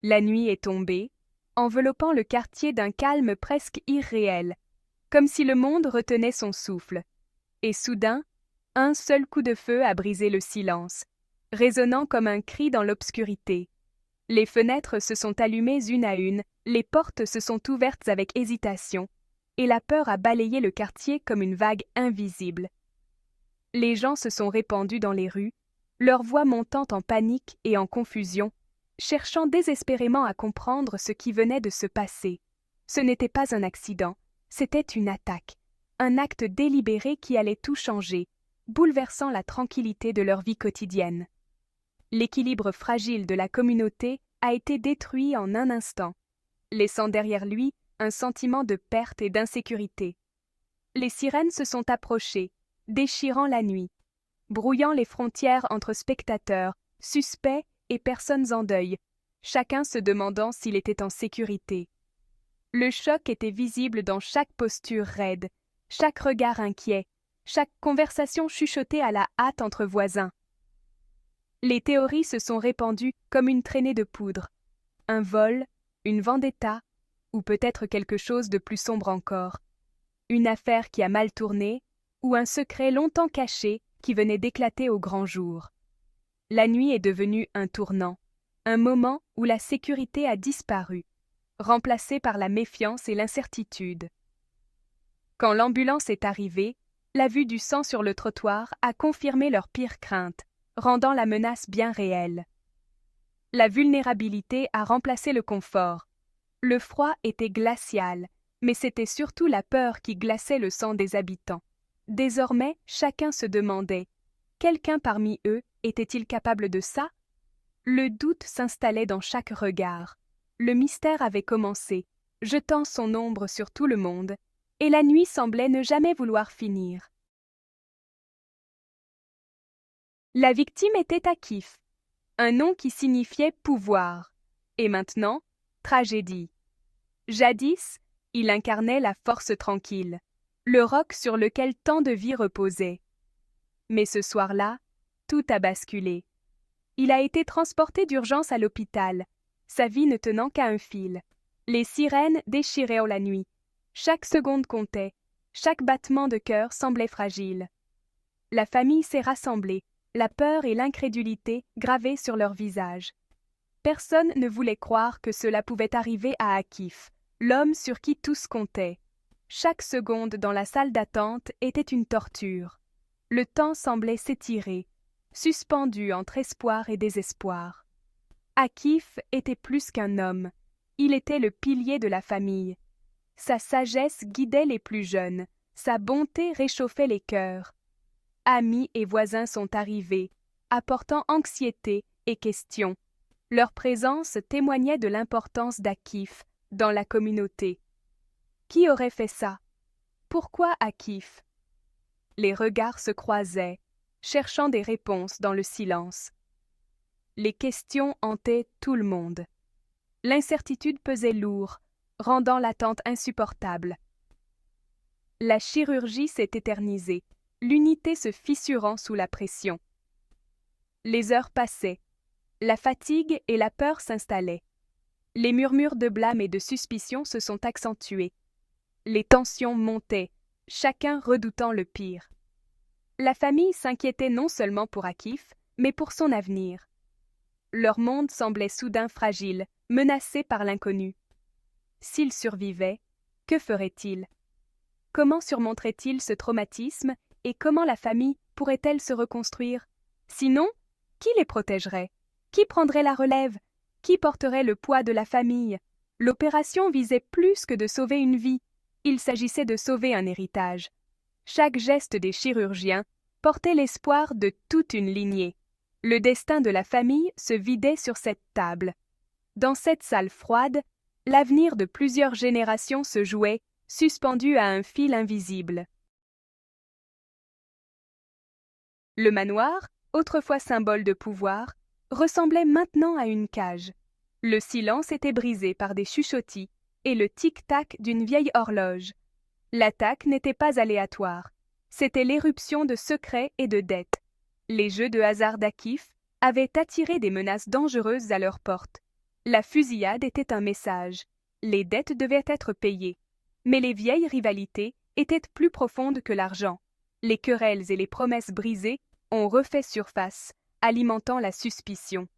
La nuit est tombée, enveloppant le quartier d'un calme presque irréel, comme si le monde retenait son souffle. Et soudain, un seul coup de feu a brisé le silence, résonnant comme un cri dans l'obscurité. Les fenêtres se sont allumées une à une, les portes se sont ouvertes avec hésitation, et la peur a balayé le quartier comme une vague invisible. Les gens se sont répandus dans les rues, leurs voix montant en panique et en confusion, cherchant désespérément à comprendre ce qui venait de se passer. Ce n'était pas un accident, c'était une attaque, un acte délibéré qui allait tout changer, bouleversant la tranquillité de leur vie quotidienne. L'équilibre fragile de la communauté a été détruit en un instant, laissant derrière lui un sentiment de perte et d'insécurité. Les sirènes se sont approchées, déchirant la nuit, brouillant les frontières entre spectateurs, suspects et personnes en deuil, chacun se demandant s'il était en sécurité. Le choc était visible dans chaque posture raide, chaque regard inquiet, chaque conversation chuchotée à la hâte entre voisins. Les théories se sont répandues comme une traînée de poudre. Un vol, une vendetta, ou peut-être quelque chose de plus sombre encore. Une affaire qui a mal tourné, ou un secret longtemps caché qui venait d'éclater au grand jour. La nuit est devenue un tournant, un moment où la sécurité a disparu, remplacée par la méfiance et l'incertitude. Quand l'ambulance est arrivée, la vue du sang sur le trottoir a confirmé leur pire crainte, rendant la menace bien réelle. La vulnérabilité a remplacé le confort. Le froid était glacial, mais c'était surtout la peur qui glaçait le sang des habitants. Désormais, chacun se demandait « Quelqu'un parmi eux était-il capable de ça ?» Le doute s'installait dans chaque regard. Le mystère avait commencé, jetant son ombre sur tout le monde, et la nuit semblait ne jamais vouloir finir. La victime était Akif, un nom qui signifiait pouvoir, et maintenant, tragédie. Jadis, il incarnait la force tranquille, le roc sur lequel tant de vies reposaient. Mais ce soir-là, tout a basculé. Il a été transporté d'urgence à l'hôpital, sa vie ne tenant qu'à un fil. Les sirènes déchiraient la nuit. Chaque seconde comptait, chaque battement de cœur semblait fragile. La famille s'est rassemblée, la peur et l'incrédulité gravées sur leurs visages. Personne ne voulait croire que cela pouvait arriver à Akif, l'homme sur qui tous comptaient. Chaque seconde dans la salle d'attente était une torture. Le temps semblait s'étirer, suspendu entre espoir et désespoir. Akif était plus qu'un homme, il était le pilier de la famille. Sa sagesse guidait les plus jeunes, sa bonté réchauffait les cœurs. Amis et voisins sont arrivés, apportant anxiété et questions. Leur présence témoignait de l'importance d'Akif dans la communauté. Qui aurait fait ça? Pourquoi Akif? Les regards se croisaient, cherchant des réponses dans le silence. Les questions hantaient tout le monde. L'incertitude pesait lourd, rendant l'attente insupportable. La chirurgie s'est éternisée, l'unité se fissurant sous la pression. Les heures passaient, la fatigue et la peur s'installaient. Les murmures de blâme et de suspicion se sont accentués. Les tensions montaient, chacun redoutant le pire. La famille s'inquiétait non seulement pour Akif, mais pour son avenir. Leur monde semblait soudain fragile, menacé par l'inconnu. S'il survivait, que ferait-il? Comment surmonterait-il ce traumatisme et comment la famille pourrait-elle se reconstruire? Sinon, qui les protégerait? Qui prendrait la relève? Qui porterait le poids de la famille? L'opération visait plus que de sauver une vie. Il s'agissait de sauver un héritage. Chaque geste des chirurgiens portait l'espoir de toute une lignée. Le destin de la famille se vidait sur cette table. Dans cette salle froide, l'avenir de plusieurs générations se jouait, suspendu à un fil invisible. Le manoir, autrefois symbole de pouvoir, ressemblait maintenant à une cage. Le silence était brisé par des chuchotis et le tic-tac d'une vieille horloge. L'attaque n'était pas aléatoire. C'était l'éruption de secrets et de dettes. Les jeux de hasard d'Akif avaient attiré des menaces dangereuses à leur porte. La fusillade était un message. Les dettes devaient être payées. Mais les vieilles rivalités étaient plus profondes que l'argent. Les querelles et les promesses brisées ont refait surface, alimentant la suspicion.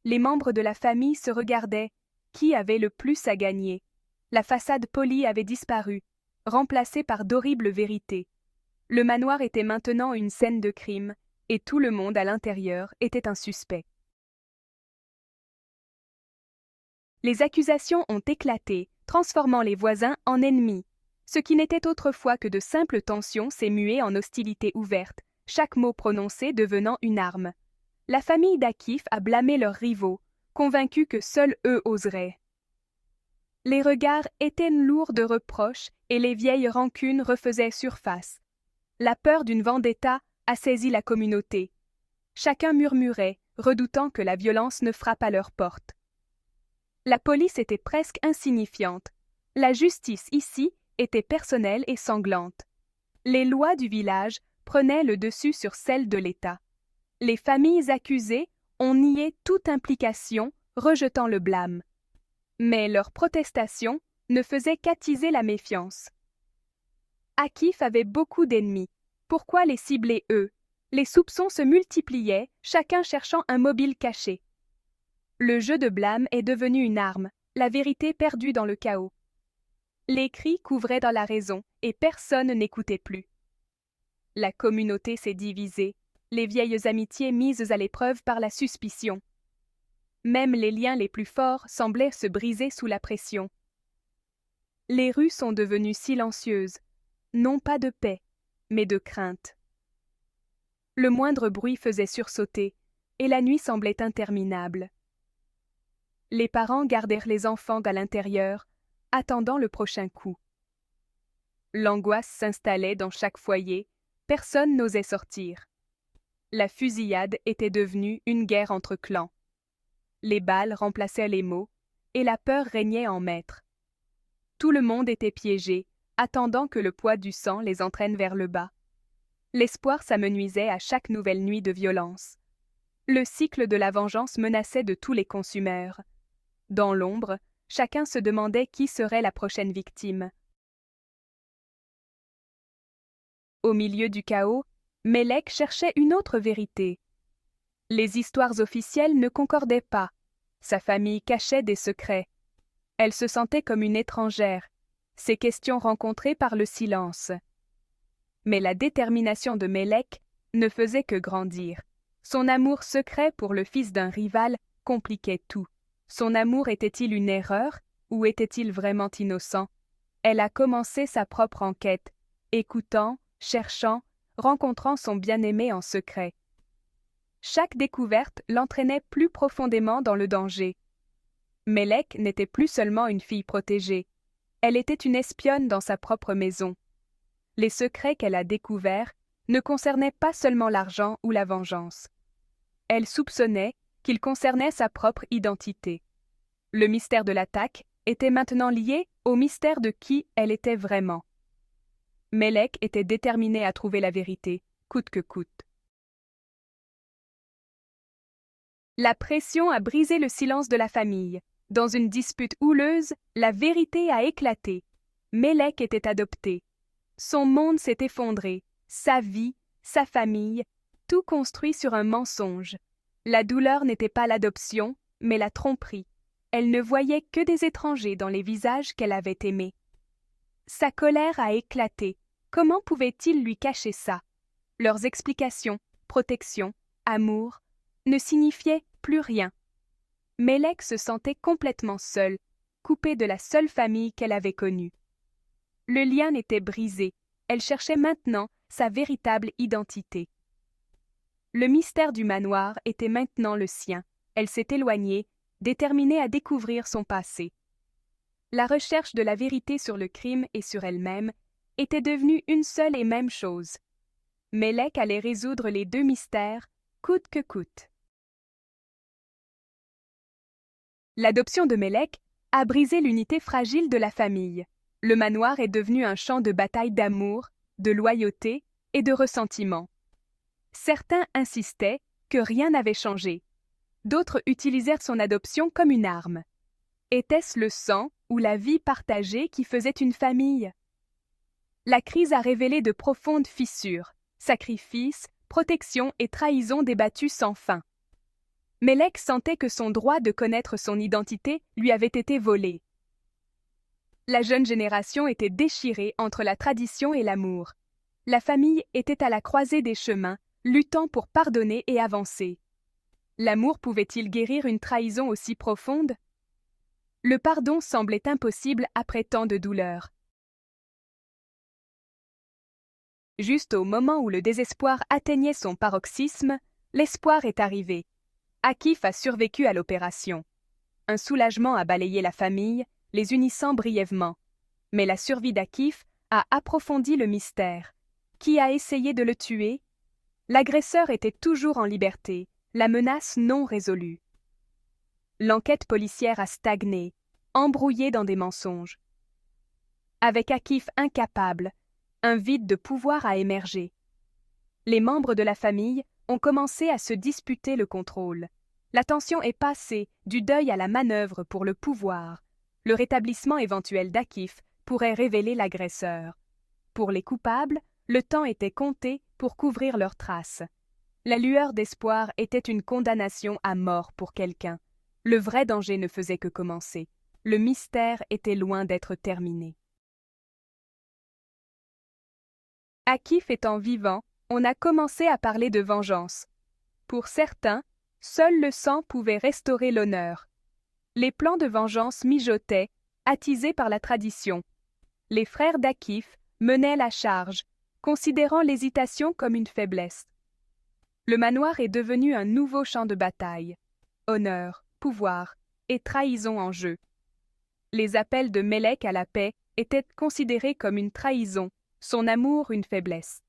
Les membres de la famille se regardaient. Qui avait le plus à gagner? La façade polie avait disparu, remplacée par d'horribles vérités. Le manoir était maintenant une scène de crime, et tout le monde à l'intérieur était un suspect. Les accusations ont éclaté, transformant les voisins en ennemis. Ce qui n'était autrefois que de simples tensions s'est mué en hostilité ouverte, chaque mot prononcé devenant une arme. La famille d'Akif a blâmé leurs rivaux, convaincus que seuls eux oseraient. Les regards étaient lourds de reproches et les vieilles rancunes refaisaient surface. La peur d'une vendetta a saisi la communauté. Chacun murmurait, redoutant que la violence ne frappe à leur porte. La police était presque insignifiante. La justice ici était personnelle et sanglante. Les lois du village prenaient le dessus sur celles de l'État. Les familles accusées ont nié toute implication, rejetant le blâme. Mais leurs protestations ne faisaient qu'attiser la méfiance. Akif avait beaucoup d'ennemis. Pourquoi les cibler eux? Les soupçons se multipliaient, chacun cherchant un mobile caché. Le jeu de blâme est devenu une arme, la vérité perdue dans le chaos. Les cris couvraient dans la raison, et personne n'écoutait plus. La communauté s'est divisée, les vieilles amitiés mises à l'épreuve par la suspicion. Même les liens les plus forts semblaient se briser sous la pression. Les rues sont devenues silencieuses, non pas de paix, mais de crainte. Le moindre bruit faisait sursauter, et la nuit semblait interminable. Les parents gardèrent les enfants à l'intérieur, attendant le prochain coup. L'angoisse s'installait dans chaque foyer, personne n'osait sortir. La fusillade était devenue une guerre entre clans. Les balles remplaçaient les mots, et la peur régnait en maître. Tout le monde était piégé, attendant que le poids du sang les entraîne vers le bas. L'espoir s'amenuisait à chaque nouvelle nuit de violence. Le cycle de la vengeance menaçait de tous les consumeurs. Dans l'ombre, chacun se demandait qui serait la prochaine victime. Au milieu du chaos, Mélek cherchait une autre vérité. Les histoires officielles ne concordaient pas. Sa famille cachait des secrets. Elle se sentait comme une étrangère, ses questions rencontrées par le silence. Mais la détermination de Mélek ne faisait que grandir. Son amour secret pour le fils d'un rival compliquait tout. Son amour était-il une erreur ou était-il vraiment innocent? Elle a commencé sa propre enquête, écoutant, cherchant, rencontrant son bien-aimé en secret. Chaque découverte l'entraînait plus profondément dans le danger. Mélek n'était plus seulement une fille protégée. Elle était une espionne dans sa propre maison. Les secrets qu'elle a découverts ne concernaient pas seulement l'argent ou la vengeance. Elle soupçonnait qu'ils concernaient sa propre identité. Le mystère de l'attaque était maintenant lié au mystère de qui elle était vraiment. Mélek était déterminée à trouver la vérité, coûte que coûte. La pression a brisé le silence de la famille. Dans une dispute houleuse, la vérité a éclaté. Mélek était adopté. Son monde s'est effondré, sa vie, sa famille, tout construit sur un mensonge. La douleur n'était pas l'adoption, mais la tromperie. Elle ne voyait que des étrangers dans les visages qu'elle avait aimés. Sa colère a éclaté. Comment pouvaient-ils lui cacher ça? Leurs explications, protection, amour, ne signifiaient plus rien. Mélek se sentait complètement seule, coupée de la seule famille qu'elle avait connue. Le lien était brisé. Elle cherchait maintenant sa véritable identité. Le mystère du manoir était maintenant le sien. Elle s'est éloignée, déterminée à découvrir son passé. La recherche de la vérité sur le crime et sur elle-même était devenue une seule et même chose. Mélek allait résoudre les deux mystères, coûte que coûte. L'adoption de Mélek a brisé l'unité fragile de la famille. Le manoir est devenu un champ de bataille d'amour, de loyauté et de ressentiment. Certains insistaient que rien n'avait changé. D'autres utilisèrent son adoption comme une arme. Était-ce le sang ou la vie partagée qui faisait une famille? La crise a révélé de profondes fissures, sacrifices, protection et trahison débattues sans fin. Mélec sentait que son droit de connaître son identité lui avait été volé. La jeune génération était déchirée entre la tradition et l'amour. La famille était à la croisée des chemins, luttant pour pardonner et avancer. L'amour pouvait-il guérir une trahison aussi profonde? Le pardon semblait impossible après tant de douleurs. Juste au moment où le désespoir atteignait son paroxysme, l'espoir est arrivé. Akif a survécu à l'opération. Un soulagement a balayé la famille, les unissant brièvement. Mais la survie d'Akif a approfondi le mystère. Qui a essayé de le tuer? L'agresseur était toujours en liberté, la menace non résolue. L'enquête policière a stagné, embrouillée dans des mensonges. Avec Akif incapable, un vide de pouvoir a émergé. Les membres de la famille ont commencé à se disputer le contrôle. La tension est passée du deuil à la manœuvre pour le pouvoir. Le rétablissement éventuel d'Akif pourrait révéler l'agresseur. Pour les coupables, le temps était compté pour couvrir leurs traces. La lueur d'espoir était une condamnation à mort pour quelqu'un. Le vrai danger ne faisait que commencer. Le mystère était loin d'être terminé. Akif étant vivant, on a commencé à parler de vengeance. Pour certains, seul le sang pouvait restaurer l'honneur. Les plans de vengeance mijotaient, attisés par la tradition. Les frères d'Akif menaient la charge, considérant l'hésitation comme une faiblesse. Le manoir est devenu un nouveau champ de bataille. Honneur, pouvoir et trahison en jeu. Les appels de Mélec à la paix étaient considérés comme une trahison, son amour une faiblesse.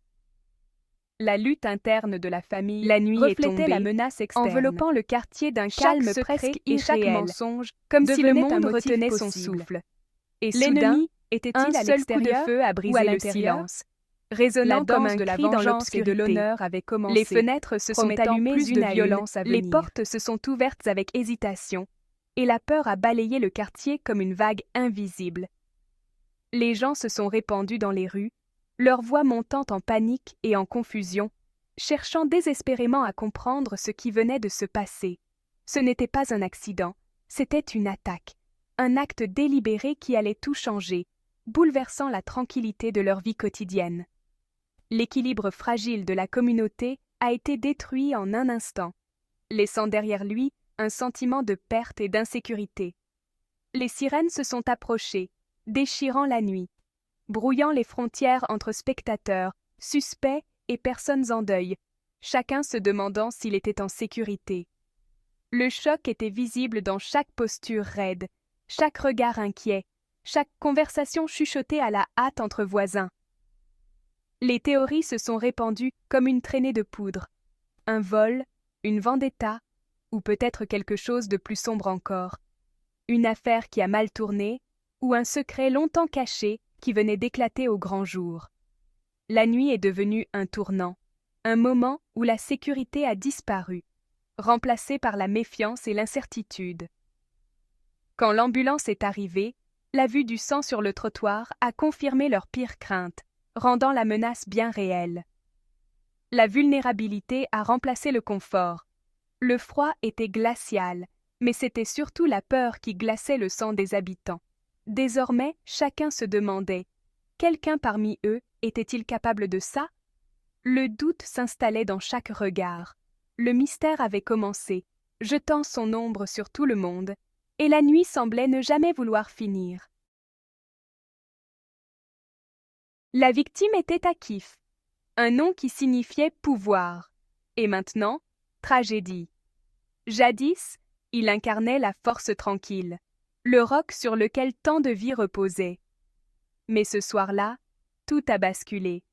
La lutte interne de la famille La nuit est reflétait tombée, la menace externe, enveloppant le quartier d'un chaque calme secret presque et chaque irréel, mensonge, comme si le devenait monde un motif retenait son possible. souffle. Et L'ennemi soudain, était-il un à seul coup de l'extérieur feu a ou à brisé le l'intérieur? silence. Résonnant La comme danse un de la cri dans vengeance et de l'obscurité, l'honneur avait commencé, les fenêtres se sont promettant allumées plus une de à violence une, à les venir. portes se sont ouvertes avec hésitation, et la peur a balayé le quartier comme une vague invisible. Les gens se sont répandus dans les rues, leurs voix montant en panique et en confusion, cherchant désespérément à comprendre ce qui venait de se passer. Ce n'était pas un accident, c'était une attaque, un acte délibéré qui allait tout changer, bouleversant la tranquillité de leur vie quotidienne. L'équilibre fragile de la communauté a été détruit en un instant, laissant derrière lui un sentiment de perte et d'insécurité. Les sirènes se sont approchées, déchirant la nuit, brouillant les frontières entre spectateurs, suspects et personnes en deuil, chacun se demandant s'il était en sécurité. Le choc était visible dans chaque posture raide, chaque regard inquiet, chaque conversation chuchotée à la hâte entre voisins. Les théories se sont répandues comme une traînée de poudre. Un vol, une vendetta, ou peut-être quelque chose de plus sombre encore. Une affaire qui a mal tourné, ou un secret longtemps caché qui venait d'éclater au grand jour. La nuit est devenue un tournant, un moment où la sécurité a disparu, remplacée par la méfiance et l'incertitude. Quand l'ambulance est arrivée, la vue du sang sur le trottoir a confirmé leurs pires craintes, rendant la menace bien réelle. La vulnérabilité a remplacé le confort. Le froid était glacial, mais c'était surtout la peur qui glaçait le sang des habitants. Désormais, chacun se demandait « Quelqu'un parmi eux était-il capable de ça ?» Le doute s'installait dans chaque regard. Le mystère avait commencé, jetant son ombre sur tout le monde, et la nuit semblait ne jamais vouloir finir. La victime était Akif, un nom qui signifiait pouvoir, et maintenant, tragédie. Jadis, il incarnait la force tranquille, le roc sur lequel tant de vies reposaient. Mais ce soir-là, tout a basculé.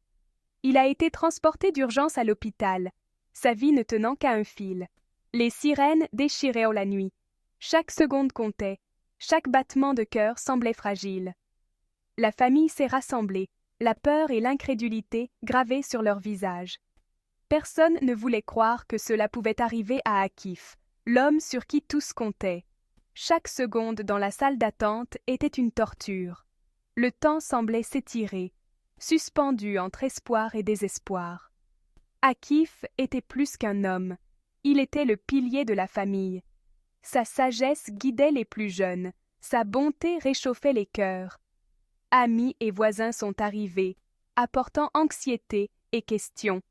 Il a été transporté d'urgence à l'hôpital, sa vie ne tenant qu'à un fil. Les sirènes déchiraient la nuit. Chaque seconde comptait, chaque battement de cœur semblait fragile. La famille s'est rassemblée, la peur et l'incrédulité gravées sur leurs visages. Personne ne voulait croire que cela pouvait arriver à Akif, l'homme sur qui tous comptaient. Chaque seconde dans la salle d'attente était une torture. Le temps semblait s'étirer, suspendu entre espoir et désespoir. Akif était plus qu'un homme, il était le pilier de la famille. Sa sagesse guidait les plus jeunes, sa bonté réchauffait les cœurs. Amis et voisins sont arrivés, apportant anxiété et questions.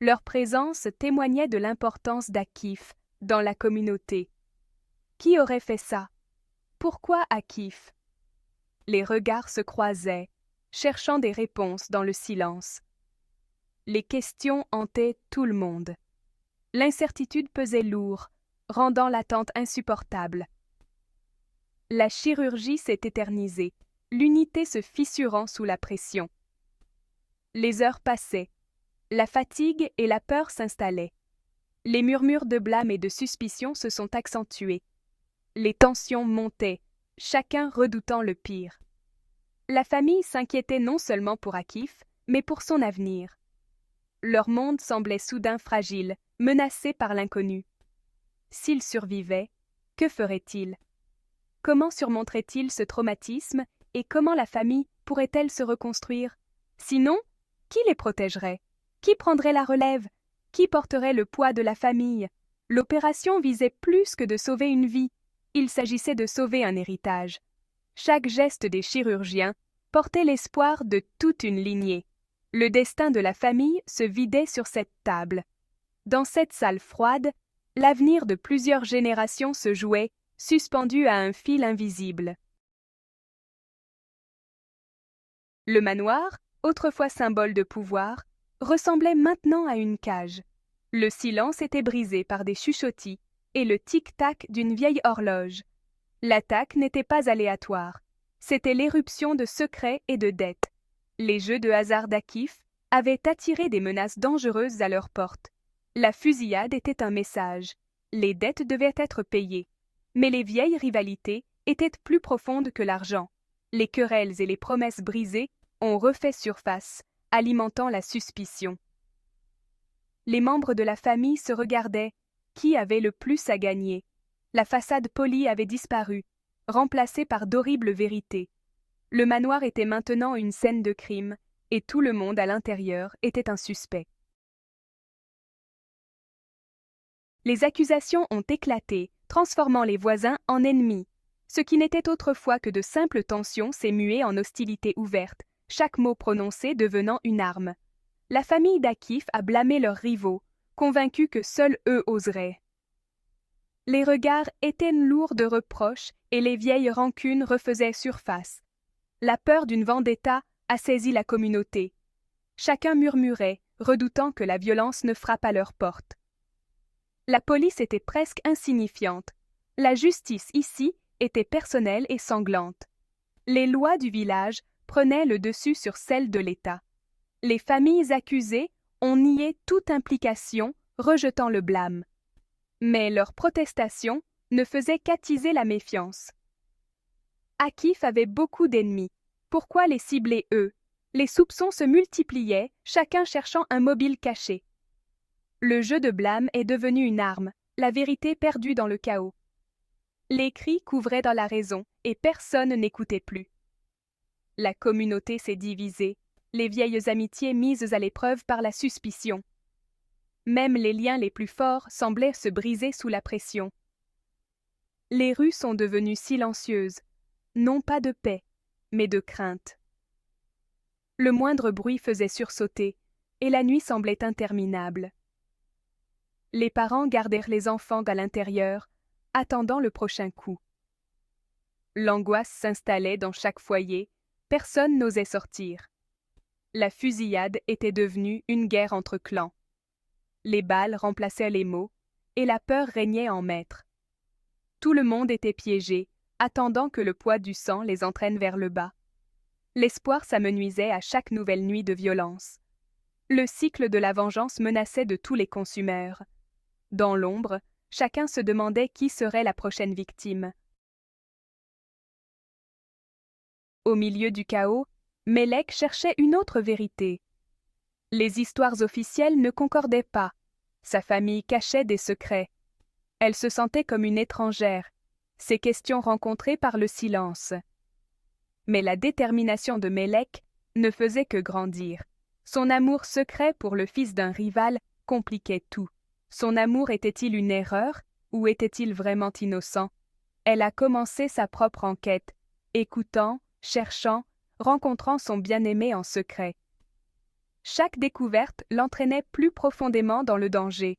Leur présence témoignait de l'importance d'Akif dans la communauté. Qui aurait fait ça? Pourquoi Akif? Les regards se croisaient, cherchant des réponses dans le silence. Les questions hantaient tout le monde. L'incertitude pesait lourd, rendant l'attente insupportable. La chirurgie s'est éternisée, l'unité se fissurant sous la pression. Les heures passaient. La fatigue et la peur s'installaient. Les murmures de blâme et de suspicion se sont accentués. Les tensions montaient, chacun redoutant le pire. La famille s'inquiétait non seulement pour Akif, mais pour son avenir. Leur monde semblait soudain fragile, menacé par l'inconnu. S'il survivait, que ferait-il? Comment surmonterait-il ce traumatisme et comment la famille pourrait-elle se reconstruire? Sinon, qui les protégerait? Qui prendrait la relève? Qui porterait le poids de la famille? L'opération visait plus que de sauver une vie. Il s'agissait de sauver un héritage. Chaque geste des chirurgiens portait l'espoir de toute une lignée. Le destin de la famille se vidait sur cette table. Dans cette salle froide, l'avenir de plusieurs générations se jouait, suspendu à un fil invisible. Le manoir, autrefois symbole de pouvoir, ressemblait maintenant à une cage. Le silence était brisé par des chuchotis et le tic-tac d'une vieille horloge. L'attaque n'était pas aléatoire. C'était l'éruption de secrets et de dettes. Les jeux de hasard d'Akif avaient attiré des menaces dangereuses à leur porte. La fusillade était un message. Les dettes devaient être payées. Mais les vieilles rivalités étaient plus profondes que l'argent. Les querelles et les promesses brisées ont refait surface, alimentant la suspicion. Les membres de la famille se regardaient. Qui avait le plus à gagner? La façade polie avait disparu, remplacée par d'horribles vérités. Le manoir était maintenant une scène de crime, et tout le monde à l'intérieur était un suspect. Les accusations ont éclaté, transformant les voisins en ennemis. Ce qui n'était autrefois que de simples tensions s'est mué en hostilité ouverte, chaque mot prononcé devenant une arme. La famille d'Akif a blâmé leurs rivaux, convaincus que seuls eux oseraient. Les regards étaient lourds de reproches et les vieilles rancunes refaisaient surface. La peur d'une vendetta a saisi la communauté. Chacun murmurait, redoutant que la violence ne frappe à leur porte. La police était presque insignifiante. La justice ici était personnelle et sanglante. Les lois du village prenaient le dessus sur celles de l'État. Les familles accusées ont nié toute implication, rejetant le blâme. Mais leurs protestations ne faisaient qu'attiser la méfiance. Akif avait beaucoup d'ennemis. Pourquoi les cibler eux? Les soupçons se multipliaient, chacun cherchant un mobile caché. Le jeu de blâme est devenu une arme, la vérité perdue dans le chaos. Les cris couvraient dans la raison, et personne n'écoutait plus. La communauté s'est divisée, les vieilles amitiés mises à l'épreuve par la suspicion. Même les liens les plus forts semblaient se briser sous la pression. Les rues sont devenues silencieuses, non pas de paix, mais de crainte. Le moindre bruit faisait sursauter, et la nuit semblait interminable. Les parents gardèrent les enfants à l'intérieur, attendant le prochain coup. L'angoisse s'installait dans chaque foyer, personne n'osait sortir. La fusillade était devenue une guerre entre clans. Les balles remplaçaient les mots, et la peur régnait en maître. Tout le monde était piégé, attendant que le poids du sang les entraîne vers le bas. L'espoir s'amenuisait à chaque nouvelle nuit de violence. Le cycle de la vengeance menaçait de tous les consumeurs. Dans l'ombre, chacun se demandait qui serait la prochaine victime. Au milieu du chaos, Mélek cherchait une autre vérité. Les histoires officielles ne concordaient pas. Sa famille cachait des secrets. Elle se sentait comme une étrangère, ses questions rencontrées par le silence. Mais la détermination de Mélek ne faisait que grandir. Son amour secret pour le fils d'un rival compliquait tout. Son amour était-il une erreur ou était-il vraiment innocent? Elle a commencé sa propre enquête, écoutant, cherchant, rencontrant son bien-aimé en secret. Chaque découverte l'entraînait plus profondément dans le danger.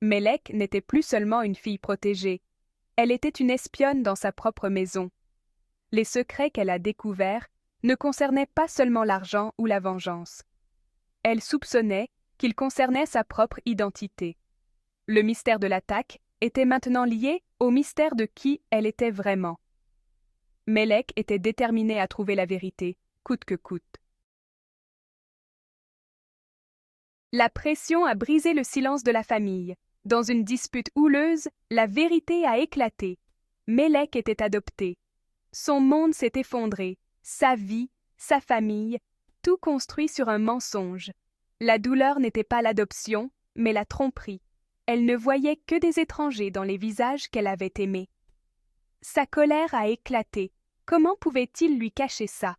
Mélek n'était plus seulement une fille protégée, elle était une espionne dans sa propre maison. Les secrets qu'elle a découverts ne concernaient pas seulement l'argent ou la vengeance. Elle soupçonnait qu'ils concernaient sa propre identité. Le mystère de l'attaque était maintenant lié au mystère de qui elle était vraiment. Mélek était déterminée à trouver la vérité, coûte que coûte. La pression a brisé le silence de la famille. Dans une dispute houleuse, la vérité a éclaté. Mélek était adopté. Son monde s'est effondré, sa vie, sa famille, tout construit sur un mensonge. La douleur n'était pas l'adoption, mais la tromperie. Elle ne voyait que des étrangers dans les visages qu'elle avait aimés. Sa colère a éclaté. Comment pouvaient-ils lui cacher ça?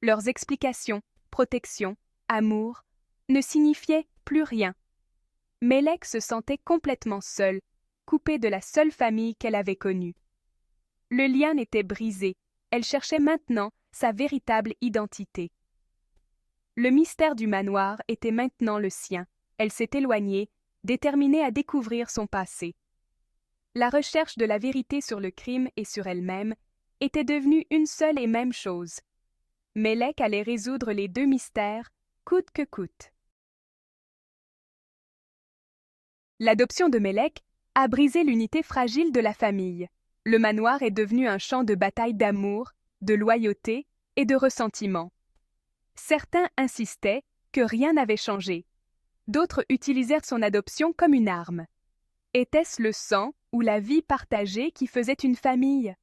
Leurs explications, protection, amour, ne signifiaient plus rien. Mélek se sentait complètement seule, coupée de la seule famille qu'elle avait connue. Le lien était brisé. Elle cherchait maintenant sa véritable identité. Le mystère du manoir était maintenant le sien. Elle s'est éloignée, déterminée à découvrir son passé. La recherche de la vérité sur le crime et sur elle-même était devenue une seule et même chose. Mélek allait résoudre les deux mystères, coûte que coûte. L'adoption de Mélek a brisé l'unité fragile de la famille. Le manoir est devenu un champ de bataille d'amour, de loyauté et de ressentiment. Certains insistaient que rien n'avait changé. D'autres utilisèrent son adoption comme une arme. Était-ce le sang ou la vie partagée qui faisait une famille?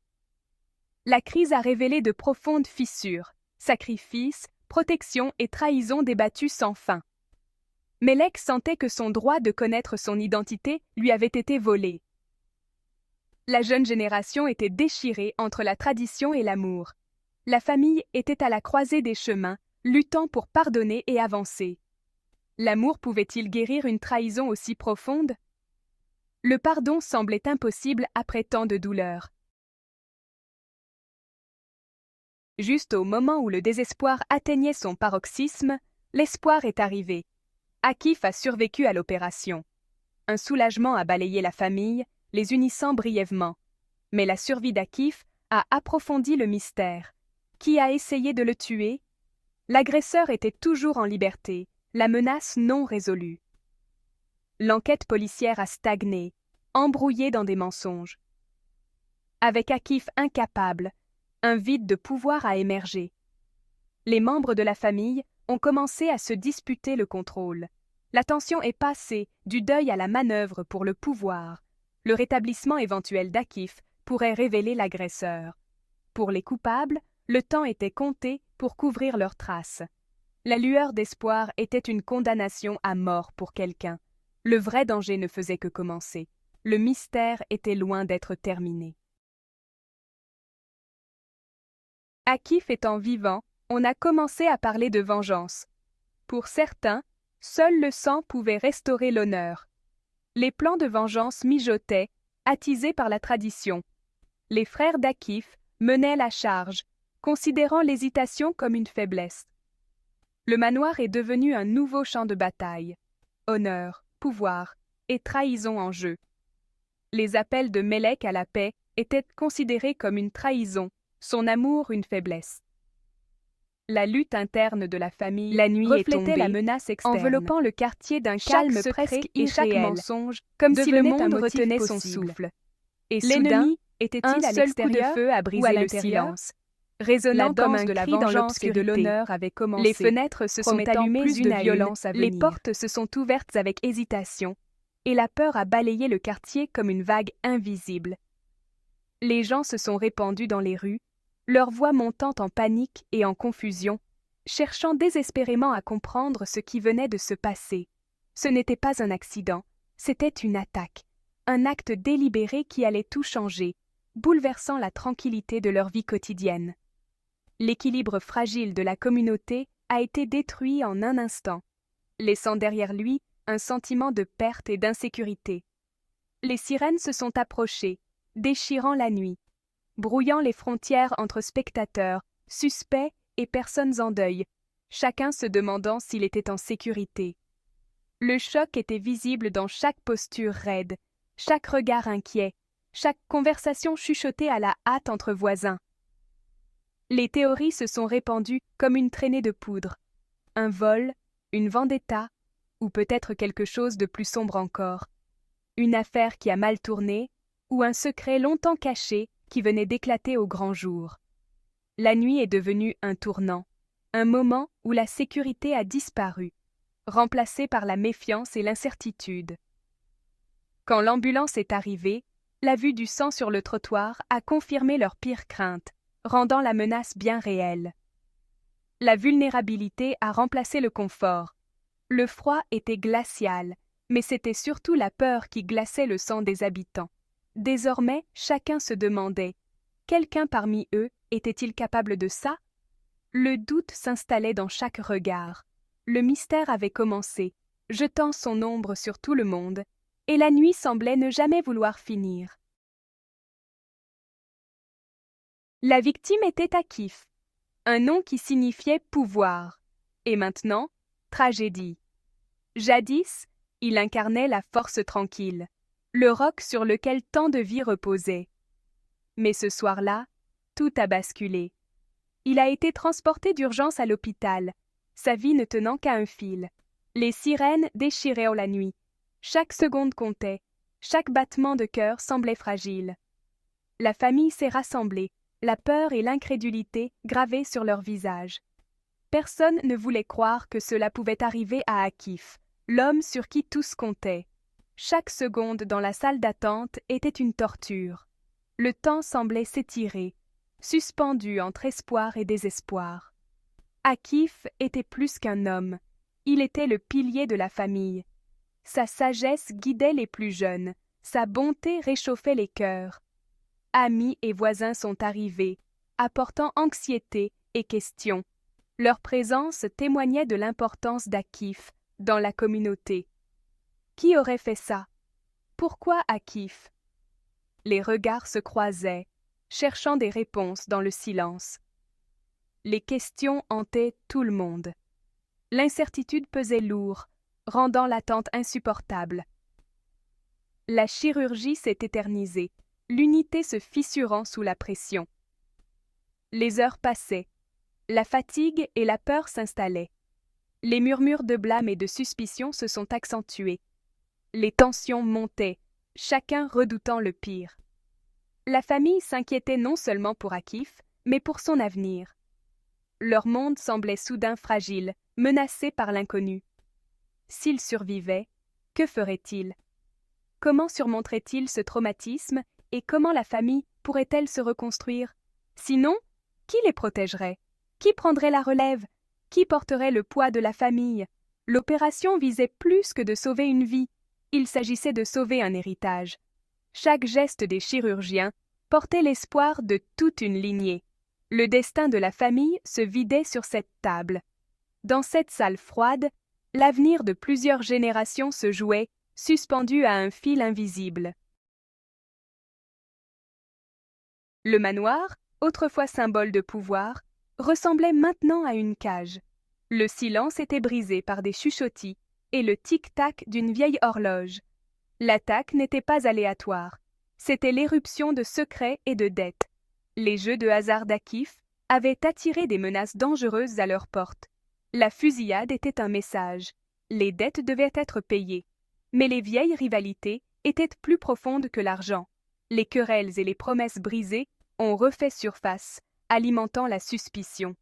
La crise a révélé de profondes fissures, sacrifices, protection et trahison débattues sans fin. Mélek sentait que son droit de connaître son identité lui avait été volé. La jeune génération était déchirée entre la tradition et l'amour. La famille était à la croisée des chemins, luttant pour pardonner et avancer. L'amour pouvait-il guérir une trahison aussi profonde? Le pardon semblait impossible après tant de douleur. Juste au moment où le désespoir atteignait son paroxysme, l'espoir est arrivé. Akif a survécu à l'opération. Un soulagement a balayé la famille, les unissant brièvement. Mais la survie d'Akif a approfondi le mystère. Qui a essayé de le tuer? L'agresseur était toujours en liberté, la menace non résolue. L'enquête policière a stagné, embrouillé dans des mensonges. Avec Akif incapable, un vide de pouvoir a émergé. Les membres de la famille ont commencé à se disputer le contrôle. La tension est passée du deuil à la manœuvre pour le pouvoir. Le rétablissement éventuel d'Akif pourrait révéler l'agresseur. Pour les coupables, le temps était compté pour couvrir leurs traces. La lueur d'espoir était une condamnation à mort pour quelqu'un. Le vrai danger ne faisait que commencer. Le mystère était loin d'être terminé. Akif étant vivant, on a commencé à parler de vengeance. Pour certains, seul le sang pouvait restaurer l'honneur. Les plans de vengeance mijotaient, attisés par la tradition. Les frères d'Akif menaient la charge, considérant l'hésitation comme une faiblesse. Le manoir est devenu un nouveau champ de bataille. Honneur, pouvoir et trahison en jeu. Les appels de Mélek à la paix étaient considérés comme une trahison, son amour une faiblesse. La lutte interne de la famille La nuit est reflétait tombée, la menace externe, enveloppant le quartier d'un chaque calme secret presque et chaque irréel, mensonge, comme si le devenait monde un motif retenait son possible. souffle. Et L'ennemi soudain, était-il un à seul coup de l'extérieur feu a ou à brisé le l'intérieur? silence. Résonnant La comme danse un de la cri dans vengeance et de l'obscurité, l'honneur avait commencé, les fenêtres se sont promettant allumées plus une de à violence une, à les venir. portes se sont ouvertes avec hésitation, et la peur a balayé le quartier comme une vague invisible. Les gens se sont répandus dans les rues, leurs voix montant en panique et en confusion, cherchant désespérément à comprendre ce qui venait de se passer. Ce n'était pas un accident, c'était une attaque. un acte délibéré qui allait tout changer, bouleversant la tranquillité de leur vie quotidienne. L'équilibre fragile de la communauté a été détruit en un instant, laissant derrière lui un sentiment de perte et d'insécurité. Les sirènes se sont approchées, déchirant la nuit, brouillant les frontières entre spectateurs, suspects et personnes en deuil, chacun se demandant s'il était en sécurité. Le choc était visible dans chaque posture raide, chaque regard inquiet, chaque conversation chuchotée à la hâte entre voisins. Les théories se sont répandues comme une traînée de poudre. Un vol, une vendetta, ou peut-être quelque chose de plus sombre encore. Une affaire qui a mal tourné, ou un secret longtemps caché qui venait d'éclater au grand jour. La nuit est devenue un tournant, un moment où la sécurité a disparu, remplacée par la méfiance et l'incertitude. Quand l'ambulance est arrivée, la vue du sang sur le trottoir a confirmé leur pire crainte, rendant la menace bien réelle. La vulnérabilité a remplacé le confort. Le froid était glacial, mais c'était surtout la peur qui glaçait le sang des habitants. Désormais, chacun se demandait « Quelqu'un parmi eux était-il capable de ça ?» Le doute s'installait dans chaque regard. Le mystère avait commencé, jetant son ombre sur tout le monde, et la nuit semblait ne jamais vouloir finir. La victime était Akif, un nom qui signifiait pouvoir, et maintenant, tragédie. Jadis, il incarnait la force tranquille, le roc sur lequel tant de vies reposaient. Mais ce soir-là, tout a basculé. Il a été transporté d'urgence à l'hôpital, sa vie ne tenant qu'à un fil. Les sirènes déchiraient la nuit. Chaque seconde comptait, chaque battement de cœur semblait fragile. La famille s'est rassemblée, la peur et l'incrédulité gravées sur leurs visages. Personne ne voulait croire que cela pouvait arriver à Akif, l'homme sur qui tous comptaient. Chaque seconde dans la salle d'attente était une torture. Le temps semblait s'étirer, suspendu entre espoir et désespoir. Akif était plus qu'un homme, il était le pilier de la famille. Sa sagesse guidait les plus jeunes, sa bonté réchauffait les cœurs. Amis et voisins sont arrivés, apportant anxiété et questions. Leur présence témoignait de l'importance d'Akif dans la communauté. Qui aurait fait ça? Pourquoi Akif? Les regards se croisaient, cherchant des réponses dans le silence. Les questions hantaient tout le monde. L'incertitude pesait lourd, rendant l'attente insupportable. La chirurgie s'est éternisée, l'unité se fissurant sous la pression. Les heures passaient, la fatigue et la peur s'installaient. Les murmures de blâme et de suspicion se sont accentués. Les tensions montaient, chacun redoutant le pire. La famille s'inquiétait non seulement pour Akif, mais pour son avenir. Leur monde semblait soudain fragile, menacé par l'inconnu. S'il survivait, que ferait-il? Comment surmonterait-il ce traumatisme et comment la famille pourrait-elle se reconstruire? Sinon, qui les protégerait? Qui prendrait la relève? Qui porterait le poids de la famille? L'opération visait plus que de sauver une vie. Il s'agissait de sauver un héritage. Chaque geste des chirurgiens portait l'espoir de toute une lignée. Le destin de la famille se vidait sur cette table. Dans cette salle froide, l'avenir de plusieurs générations se jouait, suspendu à un fil invisible. Le manoir, autrefois symbole de pouvoir, ressemblait maintenant à une cage. Le silence était brisé par des chuchotis et le tic-tac d'une vieille horloge. L'attaque n'était pas aléatoire. C'était l'éruption de secrets et de dettes. Les jeux de hasard d'Akif avaient attiré des menaces dangereuses à leur porte. La fusillade était un message. Les dettes devaient être payées. Mais les vieilles rivalités étaient plus profondes que l'argent. Les querelles et les promesses brisées ont refait surface, alimentant la suspicion.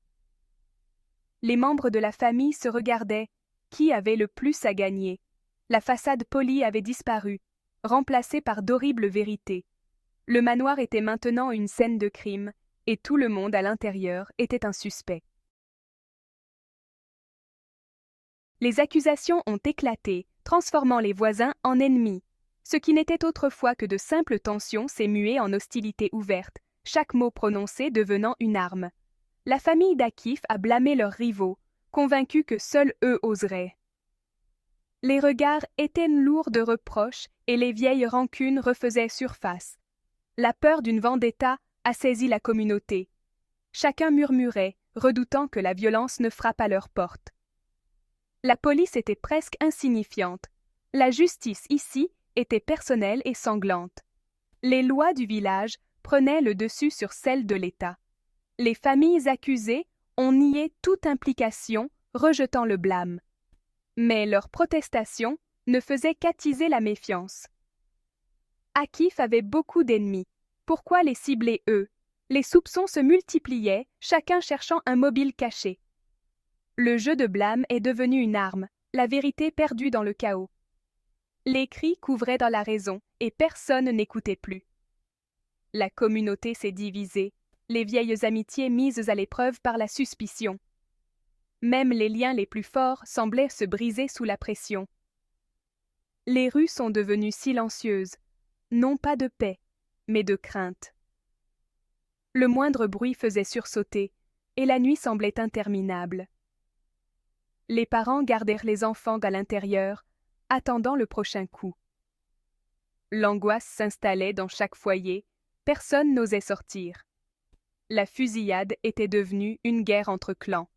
Les membres de la famille se regardaient. Qui avait le plus à gagner? La façade polie avait disparu, remplacée par d'horribles vérités. Le manoir était maintenant une scène de crime, et tout le monde à l'intérieur était un suspect. Les accusations ont éclaté, transformant les voisins en ennemis. Ce qui n'était autrefois que de simples tensions s'est mué en hostilité ouverte, chaque mot prononcé devenant une arme. La famille d'Akif a blâmé leurs rivaux, convaincus que seuls eux oseraient. Les regards étaient lourds de reproches et les vieilles rancunes refaisaient surface. La peur d'une vendetta a saisi la communauté. Chacun murmurait, redoutant que la violence ne frappe à leur porte. La police était presque insignifiante. La justice ici était personnelle et sanglante. Les lois du village prenaient le dessus sur celles de l'État. Les familles accusées ont nié toute implication, rejetant le blâme. Mais leurs protestations ne faisaient qu'attiser la méfiance. Akif avait beaucoup d'ennemis. Pourquoi les cibler eux? Les soupçons se multipliaient, chacun cherchant un mobile caché. Le jeu de blâme est devenu une arme, la vérité perdue dans le chaos. Les cris couvraient dans la raison, et personne n'écoutait plus. La communauté s'est divisée, les vieilles amitiés mises à l'épreuve par la suspicion. Même les liens les plus forts semblaient se briser sous la pression. Les rues sont devenues silencieuses, non pas de paix, mais de crainte. Le moindre bruit faisait sursauter, et la nuit semblait interminable. Les parents gardèrent les enfants à l'intérieur, attendant le prochain coup. L'angoisse s'installait dans chaque foyer, personne n'osait sortir. La fusillade était devenue une guerre entre clans.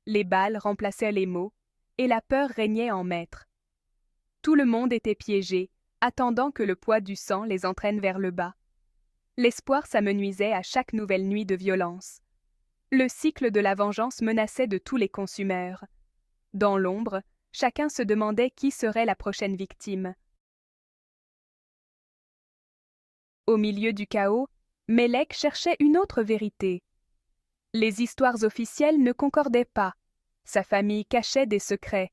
Les balles remplaçaient les mots, et la peur régnait en maître. Tout le monde était piégé, attendant que le poids du sang les entraîne vers le bas. L'espoir s'amenuisait à chaque nouvelle nuit de violence. Le cycle de la vengeance menaçait de tous les consumeurs. Dans l'ombre, chacun se demandait qui serait la prochaine victime. Au milieu du chaos, Mélek cherchait une autre vérité. Les histoires officielles ne concordaient pas. Sa famille cachait des secrets.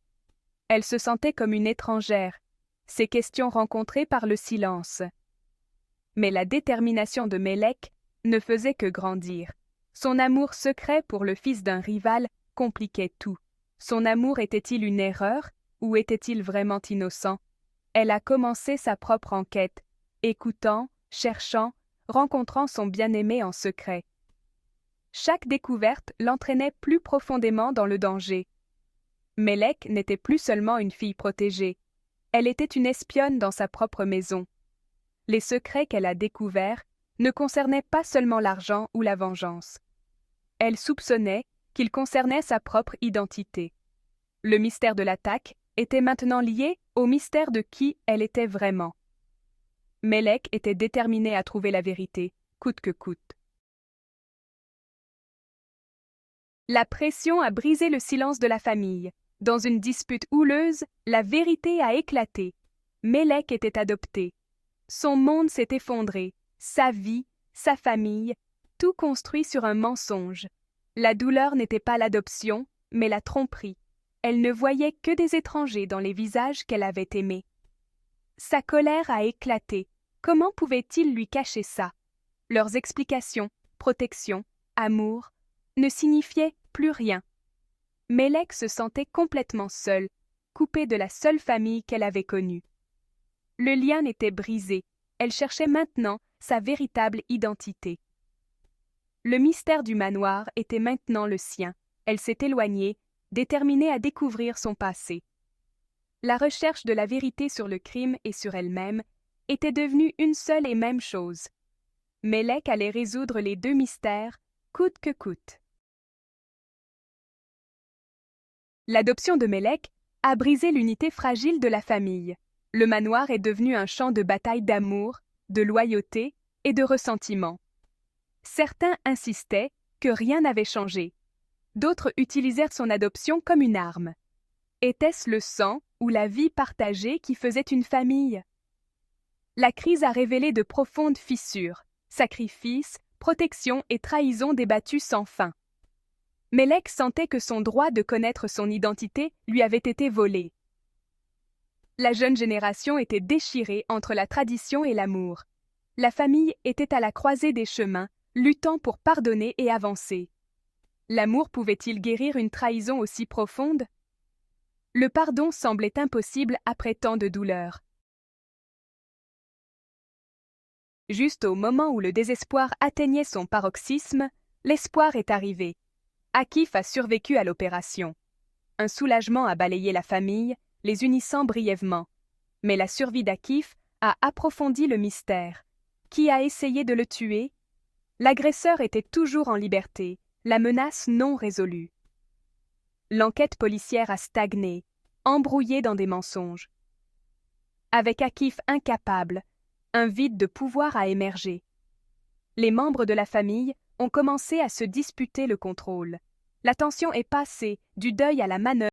Elle se sentait comme une étrangère, ses questions rencontrées par le silence. Mais la détermination de Mélek ne faisait que grandir. Son amour secret pour le fils d'un rival compliquait tout. Son amour était-il une erreur ou était-il vraiment innocent? Elle a commencé sa propre enquête, écoutant, cherchant, rencontrant son bien-aimé en secret. Chaque découverte l'entraînait plus profondément dans le danger. Mélek n'était plus seulement une fille protégée. Elle était une espionne dans sa propre maison. Les secrets qu'elle a découverts ne concernaient pas seulement l'argent ou la vengeance. Elle soupçonnait qu'ils concernaient sa propre identité. Le mystère de l'attaque était maintenant lié au mystère de qui elle était vraiment. Mélek était déterminée à trouver la vérité, coûte que coûte. La pression a brisé le silence de la famille. Dans une dispute houleuse, la vérité a éclaté. Mélek était adopté. Son monde s'est effondré, sa vie, sa famille, tout construit sur un mensonge. La douleur n'était pas l'adoption, mais la tromperie. Elle ne voyait que des étrangers dans les visages qu'elle avait aimés. Sa colère a éclaté. Comment pouvait-il lui cacher ça? Leurs explications, protection, amour, ne signifiaient plus rien. Mélek se sentait complètement seule, coupée de la seule famille qu'elle avait connue. Le lien était brisé. Elle cherchait maintenant sa véritable identité. Le mystère du manoir était maintenant le sien. Elle s'est éloignée, déterminée à découvrir son passé. La recherche de la vérité sur le crime et sur elle-même était devenue une seule et même chose. Mélek allait résoudre les deux mystères, coûte que coûte. L'adoption de Mélek a brisé l'unité fragile de la famille. Le manoir est devenu un champ de bataille d'amour, de loyauté et de ressentiment. Certains insistaient que rien n'avait changé. D'autres utilisèrent son adoption comme une arme. Était-ce le sang ou la vie partagée qui faisait une famille? La crise a révélé de profondes fissures, sacrifices, protection et trahison débattues sans fin. Mélek sentait que son droit de connaître son identité lui avait été volé. La jeune génération était déchirée entre la tradition et l'amour. La famille était à la croisée des chemins, luttant pour pardonner et avancer. L'amour pouvait-il guérir une trahison aussi profonde? Le pardon semblait impossible après tant de douleurs. Juste au moment où le désespoir atteignait son paroxysme, l'espoir est arrivé. Akif a survécu à l'opération. Un soulagement a balayé la famille, les unissant brièvement. Mais la survie d'Akif a approfondi le mystère. Qui a essayé de le tuer? L'agresseur était toujours en liberté, la menace non résolue. L'enquête policière a stagné, embrouillée dans des mensonges. Avec Akif incapable, un vide de pouvoir a émergé. Les membres de la famille ont commencé à se disputer le contrôle. La tension est passée du deuil à la manœuvre.